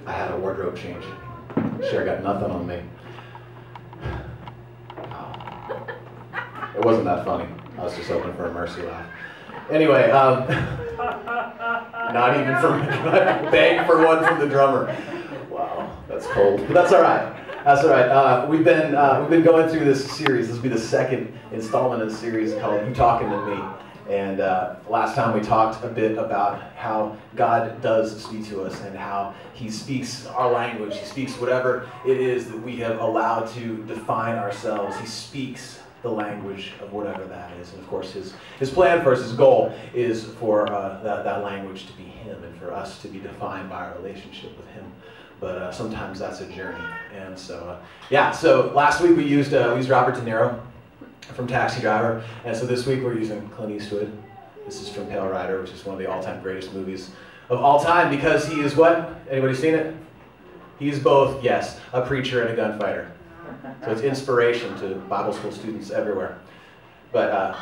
I had a wardrobe change. Sure, got nothing on me. Oh. It wasn't that funny. I was just hoping for a mercy laugh. Anyway, not even from bang for one from the drummer. Wow, that's cold, but that's all right. That's all right. We've been going through this series. This will be the second installment of the series called "You Talking to Me." And last time we talked a bit about how God does speak to us and how He speaks our language. He speaks whatever it is that we have allowed to define ourselves. He speaks the language of whatever that is. And of course, His plan for us, His goal, is for that language to be Him and for us to be defined by our relationship with Him. But sometimes that's a journey. And so, so last week we used Robert De Niro from Taxi Driver, and so this week we're using Clint Eastwood. This is from Pale Rider, which is one of the all-time greatest movies of all time, because he is what? Anybody seen it? He's both, yes, a preacher and a gunfighter. So it's inspiration to Bible school students everywhere. But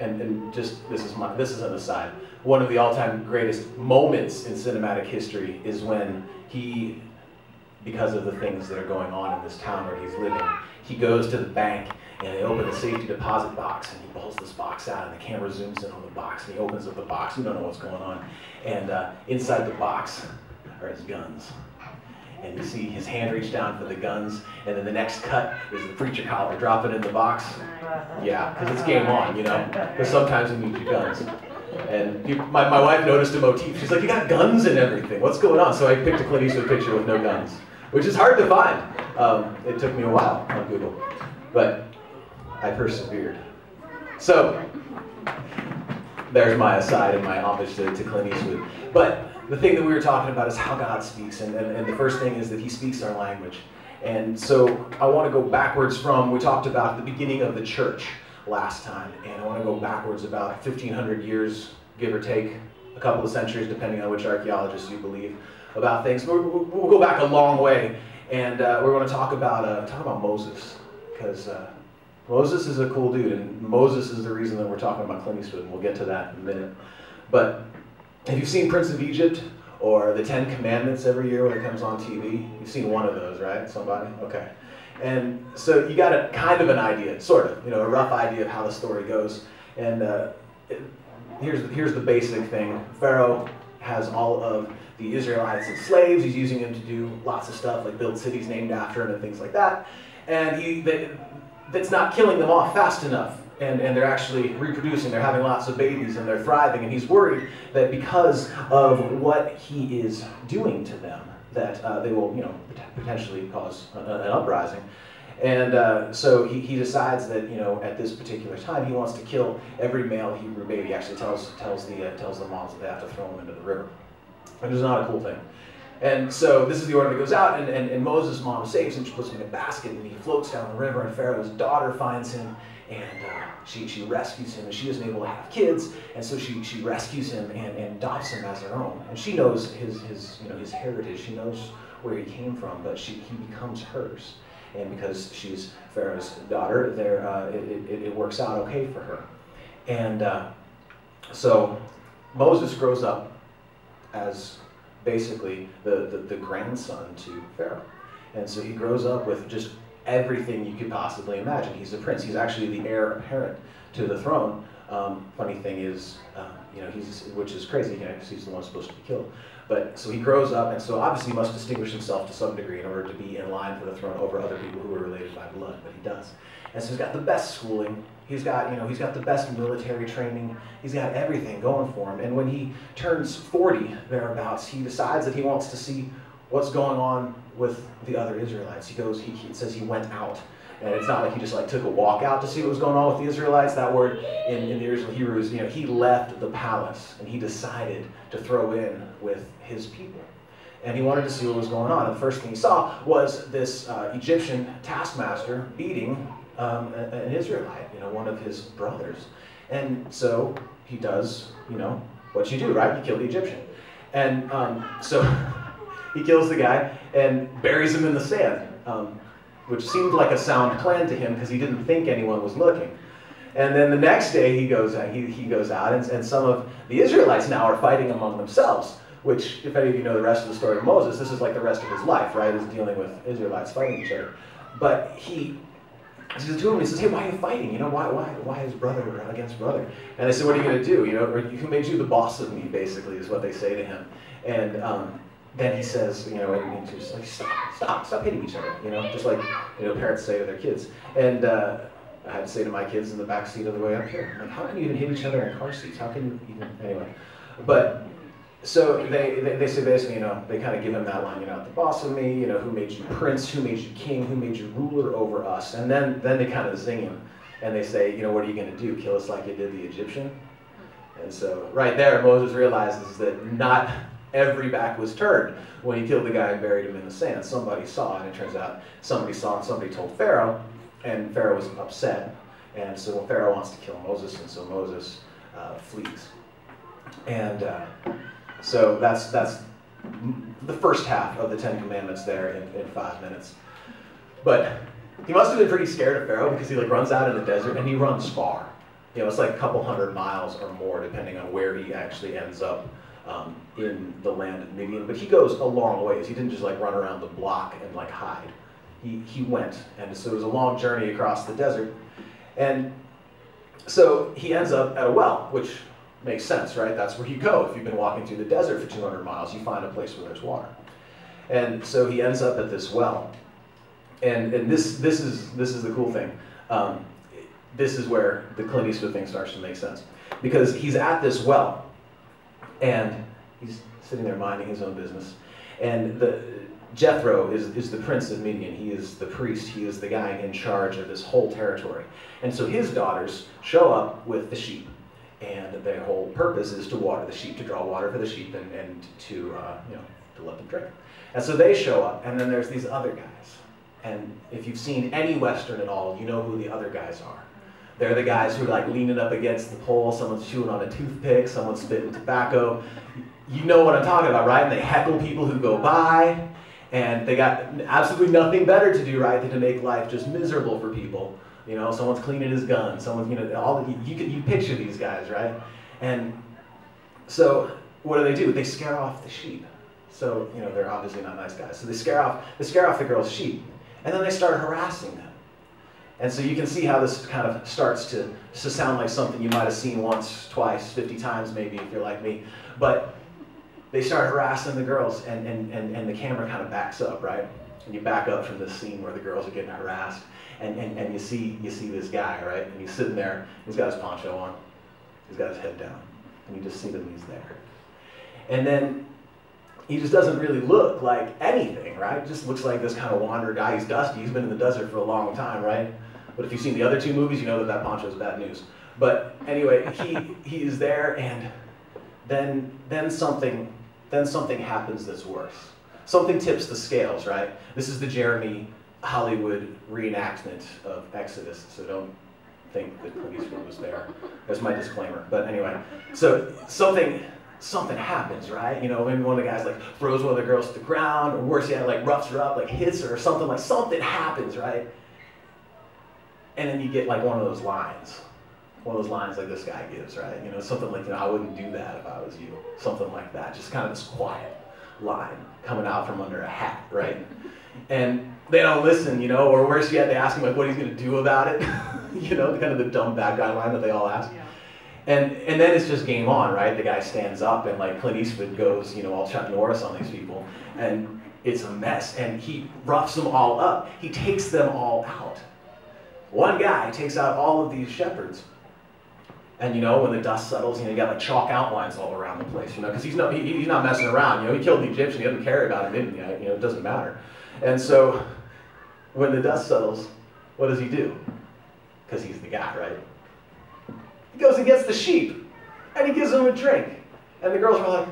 and just this is an aside. One of the all-time greatest moments in cinematic history is when he, because of the things that are going on in this town where he's living, he goes to the bank and they open the safety deposit box and he pulls this box out and the camera zooms in on the box and he opens up the box. You don't know what's going on. And inside the box are his guns. And you see his hand reach down for the guns, and then the next cut is the preacher collar dropping in the box. Yeah, because it's game on, you know, because sometimes you need your guns. And my wife noticed a motif. She's like, you got guns and everything. What's going on? So I picked a Clint Eastwood picture with no guns, which is hard to find. It took me a while on Google, but I persevered. So there's my aside and my homage to Clint Eastwood. But the thing that we were talking about is how God speaks, and the first thing is that He speaks our language. And so I want to go backwards from, we talked about the beginning of the church last time, and I want to go backwards about 1,500 years, give or take, a couple of centuries, depending on which archaeologists you believe about things. We'll go back a long way, and we're going to talk about Moses, because Moses is a cool dude, and Moses is the reason that we're talking about Clint Eastwood, and we'll get to that in a minute. But have you seen Prince of Egypt or the Ten Commandments every year when it comes on TV? You've seen one of those, right? Somebody? Okay. And so you got a kind of an idea, sort of, a rough idea of how the story goes. And here's the basic thing. Pharaoh has all of the Israelites as slaves. He's using them to do lots of stuff, like build cities named after him and things like that. And that's not killing them off fast enough. And they're actually reproducing, they're having lots of babies, and they're thriving, and he's worried that because of what he is doing to them, that they will, potentially cause an uprising. And so he decides that, at this particular time, he wants to kill every male Hebrew baby. He actually tells the moms that they have to throw them into the river, which is not a cool thing. And so this is the order that goes out, and Moses' mom saves him. She puts him in a basket, and he floats down the river, and Pharaoh's daughter finds him, and she rescues him, and she isn't able to have kids, and so she rescues him and adopts him as her own. And she knows his heritage. She knows where he came from, but he becomes hers. And because she's Pharaoh's daughter, it works out okay for her. And so Moses grows up as basically the grandson to Pharaoh. And so he grows up with just everything you could possibly imagine. He's a prince. He's actually the heir apparent to the throne. Funny thing is, which is crazy, because he's the one supposed to be killed. But so he grows up, and so obviously he must distinguish himself to some degree in order to be in line for the throne over other people who are related by blood, but he does. And so he's got the best schooling. He's got the best military training. He's got everything going for him. And when he turns 40 thereabouts, he decides that he wants to see what's going on with the other Israelites. He says he went out. And it's not like he just took a walk out to see what was going on with the Israelites. That word in the original Hebrew is, he left the palace and he decided to throw in with his people. And he wanted to see what was going on. And the first thing he saw was this Egyptian taskmaster beating an Israelite, one of his brothers. And so he does, what you do, right? You kill the Egyptian. And so he kills the guy and buries him in the sand, which seemed like a sound plan to him because he didn't think anyone was looking. And then the next day he goes out, and some of the Israelites now are fighting among themselves. which, if any of you know the rest of the story of Moses, this is like the rest of his life, right? Is dealing with Israelites fighting each other. But he says to him, he says, hey, why are you fighting? You know, why is brother against brother? And they say, what are you going to do? You know, or who made you the boss of me, basically, is what they say to him. And then he says, you know, and he's just like, stop hitting each other, you know, just like, you know, parents say to their kids. And I had to say to my kids in the back seat of the way up here, like, how can you even hit each other in car seats? How can you even, anyway. But, so they say basically, you know, they kind of give him that line, you know, the boss of me, you know, who made you prince, who made you king, who made you ruler over us. And then they kind of zing him. And they say, you know, what are you going to do? Kill us like you did the Egyptian? And so right there, Moses realizes that not every back was turned when he killed the guy and buried him in the sand. Somebody saw, and it turns out somebody saw and somebody told Pharaoh, and Pharaoh was upset. And so Pharaoh wants to kill Moses, and so Moses flees. And so that's the first half of the Ten Commandments there in 5 minutes. But he must have been pretty scared of Pharaoh because he like runs out in the desert and he runs far. You know, it's like a couple 100 miles or more depending on where he actually ends up in the land of Midian. But he goes a long ways. He didn't just like run around the block and like hide. He went, and so it was a long journey across the desert. And so he ends up at a well, which makes sense, right? That's where you go. If you've been walking through the desert for 200 miles, you find a place where there's water. And so he ends up at this well. And this is the cool thing. This is where the Clint Eastwood thing starts to make sense. Because he's at this well, and he's sitting there minding his own business. And Jethro is the prince of Midian. He is the priest. He is the guy in charge of this whole territory. And so his daughters show up with the sheep. And their whole purpose is to water the sheep, to draw water for the sheep, and to, you know, to let them drink. And so they show up, and then there's these other guys. And if you've seen any Western at all, you know who the other guys are. They're the guys who are like leaning up against the pole, someone's chewing on a toothpick, someone's spitting tobacco. You know what I'm talking about, right? And they heckle people who go by, and they got absolutely nothing better to do, right, than to make life just miserable for people. You know, someone's cleaning his gun, someone's, you know, you picture these guys, right? And so what do? They scare off the sheep. So, you know, they're obviously not nice guys. So they scare off the girls' sheep, and then they start harassing them. And so you can see how this kind of starts to sound like something you might have seen once, twice, 50 times maybe if you're like me. But they start harassing the girls, and the camera kind of backs up, right? And you back up from this scene where the girls are getting harassed. And you see this guy, right? And he's sitting there, he's got his poncho on, he's got his head down, and you just see that he's there. And then he just doesn't really look like anything, right? He just looks like this kind of wanderer guy. He's dusty, he's been in the desert for a long time, right? But if you've seen the other two movies, you know that poncho is bad news. But anyway, he is there, and then something happens that's worse. Something tips the scales, right? This is the Jeremy Hollywood reenactment of Exodus, so don't think that Clint Eastwood was there. That's my disclaimer. But anyway, so something happens, right? You know, maybe one of the guys like throws one of the girls to the ground, or worse yet, like roughs her up, like hits her, or something happens, right? And then you get like one of those lines like this guy gives, right? You know, something like, you know, I wouldn't do that if I was you. Something like that, just kind of this quiet line coming out from under a hat, right? And they don't listen, you know, or worse yet, they ask him like what he's going to do about it. You know, kind of the dumb bad guy line that they all ask. Yeah. And then it's just game on, right? The guy stands up, and like Clint Eastwood goes, you know, all Chuck Norris on these people, and it's a mess. And he roughs them all up. He takes them all out. One guy takes out all of these shepherds. And you know, when the dust settles, you know, you got like chalk outlines all around the place, you know, because he's not messing around. You know, he killed the Egyptian. He doesn't care about him, didn't he? You know, it doesn't matter. And so, when the dust settles, what does he do? Because he's the guy, right? He goes and gets the sheep, and he gives them a drink, and the girls are like,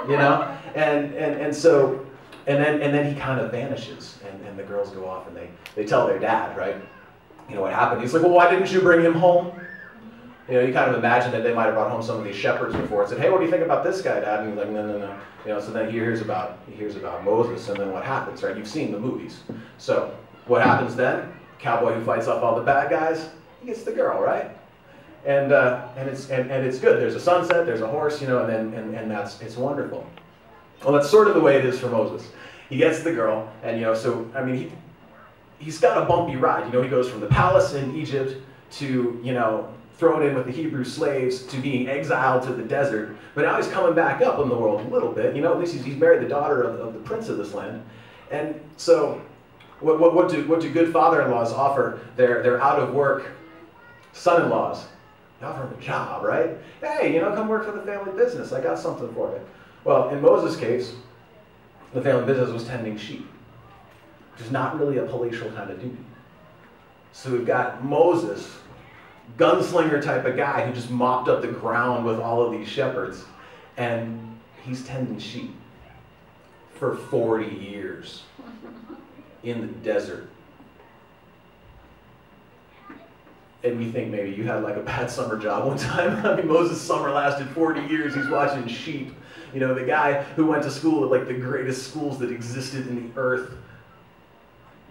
you know, and then he kind of vanishes, and the girls go off and they tell their dad, right? You know what happened? He's like, well, why didn't you bring him home? You know, you kind of imagine that they might have brought home some of these shepherds before and said, hey, what do you think about this guy, Dad? And he's like, no. You know, so then he hears about Moses, and then what happens, right? You've seen the movies. So what happens then? Cowboy who fights off all the bad guys, he gets the girl, right? And it's good. There's a sunset, there's a horse, you know, and it's wonderful. Well, that's sort of the way it is for Moses. He gets the girl, and you know, so I mean, he's got a bumpy ride. You know, he goes from the palace in Egypt to, you know, thrown in with the Hebrew slaves to being exiled to the desert. But now he's coming back up in the world a little bit. You know, at least he's married the daughter of the prince of this land. And so what do good father-in-laws offer their out-of-work son-in-laws? They offer him a job, right? Hey, you know, come work for the family business. I got something for you. Well, in Moses' case, the family business was tending sheep, which is not really a palatial kind of duty. So we've got Moses, gunslinger type of guy who just mopped up the ground with all of these shepherds, and he's tending sheep for 40 years in the desert. And we think maybe you had like a bad summer job one time. I mean, Moses' summer lasted 40 years. He's watching sheep. You know, the guy who went to school at like the greatest schools that existed in the earth,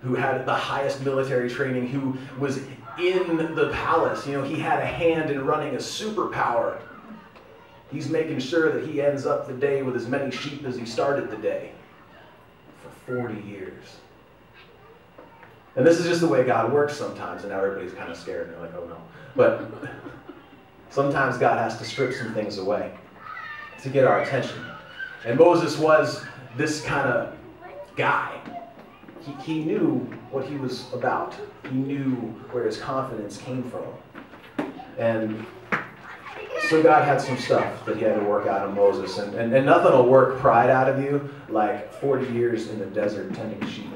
who had the highest military training, who was in the palace. You know, he had a hand in running a superpower. He's making sure that he ends up the day with as many sheep as he started the day for 40 years. And this is just the way God works sometimes, and now everybody's kind of scared, and they're like, oh no. But sometimes God has to strip some things away to get our attention. And Moses was this kind of guy. He knew what he was about. He knew where his confidence came from. And so God had some stuff that he had to work out of Moses. And nothing will work pride out of you like 40 years in the desert tending sheep.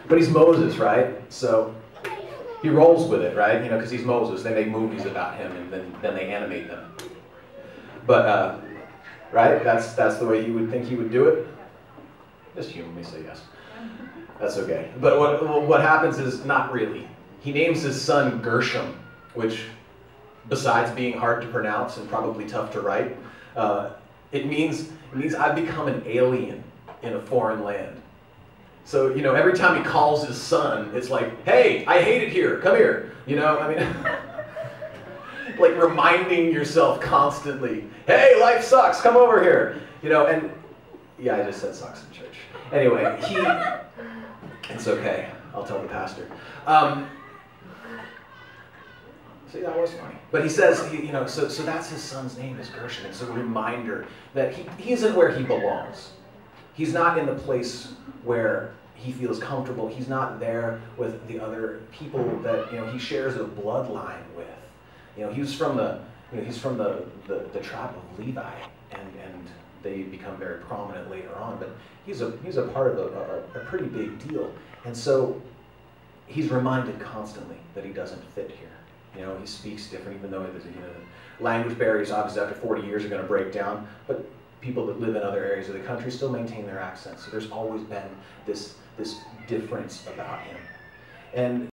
But he's Moses, right? So he rolls with it, right? You know, because he's Moses. They make movies about him, and then they animate them. But, right? That's the way you would think he would do it. Just humanly say yes. That's okay. But what happens is not really. He names his son Gershom, which, besides being hard to pronounce and probably tough to write, it means I've become an alien in a foreign land. So, you know, every time he calls his son, it's like, hey, I hate it here, come here. You know, I mean, like reminding yourself constantly, hey, life sucks, come over here. You know, and yeah, I just said sucks in church. Anyway, it's okay, I'll tell the pastor. See, that was funny. But he says, you know, so that's his son's name is Gershom. It's a reminder that he isn't where he belongs. He's not in the place where he feels comfortable. He's not there with the other people that, you know, he shares a bloodline with. You know, he's from the tribe of Levi, and they become very prominent later on. But he's a part of a pretty big deal, and so he's reminded constantly that he doesn't fit here. You know, he speaks different, even though language barriers obviously after 40 years are going to break down. But people that live in other areas of the country still maintain their accents. So there's always been this difference about him. And